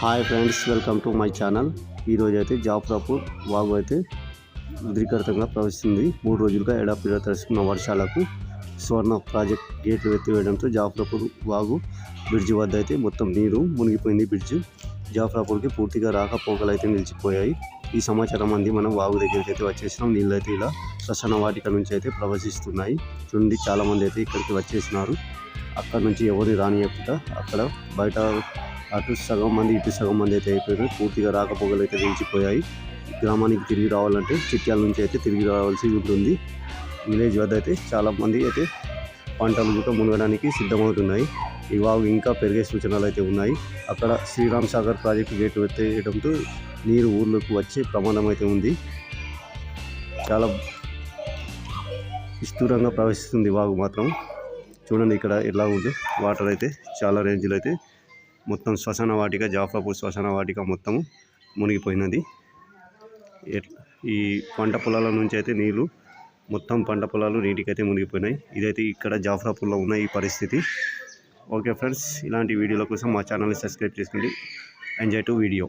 Hi friends, welcome to my channel. ఈరోజు అయితే జాఫ్రాపూర్ వాగు అయితే ఉధృతంగా ప్రవహిస్తుంది. 3 రోజులుగా ఎడాపెడా తరుస్తున్న వర్షాలకు స్వర్ణ ప్రాజెక్ట్ గేట్లు ఎత్తివేయడంతో జాఫ్రాపూర్ వాగు బ్రిడ్జి వద్ద అయితే మొత్తం నీరు మునిగిపోయింది. బ్రిడ్జ్ జాఫ్రాపూర్కి పూర్తిగా రాకపోకలు అయితే నిలిచిపోయాయి. ఈ సమాచారం అంది మనం వాగు దగ్గరికి అయితే వచ్చేసినాం. నీళ్ళు అయితే ఇలా శ్మశాన వాటిక నుంచి అయితే ప్రవహిస్తున్నాయి. చూడండి, చాలామంది అయితే ఇక్కడికి వచ్చేసినారు. అక్కడ నుంచి ఎవరు రానియకుండా అక్కడ బయట అటు సగం మంది ఇటు సగం మంది అయితే అయిపోయారు. పూర్తిగా రాకపోకలు అయితే నిలిచిపోయాయి. గ్రామానికి తిరిగి రావాలంటే చిట్యాల నుంచి అయితే తిరిగి రావాల్సి ఉంటుంది. విలేజ్ వద్ద అయితే చాలామంది అయితే పంటలు కూడా మునగడానికి సిద్ధమవుతున్నాయి. ఈ వాగు ఇంకా పెరిగే సూచనలు అయితే ఉన్నాయి. అక్కడ శ్రీరామ్ సాగర్ ప్రాజెక్టు గేటు ఎత్తేయడంతో నీరు ఊర్లోకి వచ్చే ప్రమాదం అయితే ఉంది. చాలా విస్తూరంగా ప్రవహిస్తుంది వాగు మాత్రం. చూడండి ఇక్కడ ఎలా ఉంది. వాటర్ అయితే చాలా రేంజ్లో అయితే మొత్తం శ్మశాన వాటిక, జాఫ్రాపూర్ శ్మశాన వాటిక మొత్తము మునిగిపోయినది. ఈ పంట పొలాల నుంచి అయితే నీళ్ళు మొత్తం పంట పొలాలు నీటికైతే మునిగిపోయినాయి. ఇదైతే ఇక్కడ జాఫ్రాపూర్లో ఉన్న ఈ పరిస్థితి. ఓకే ఫ్రెండ్స్, ఇలాంటి వీడియోల కోసం మా ఛానల్ని సబ్స్క్రైబ్ చేసుకోండి. Enjoy to video.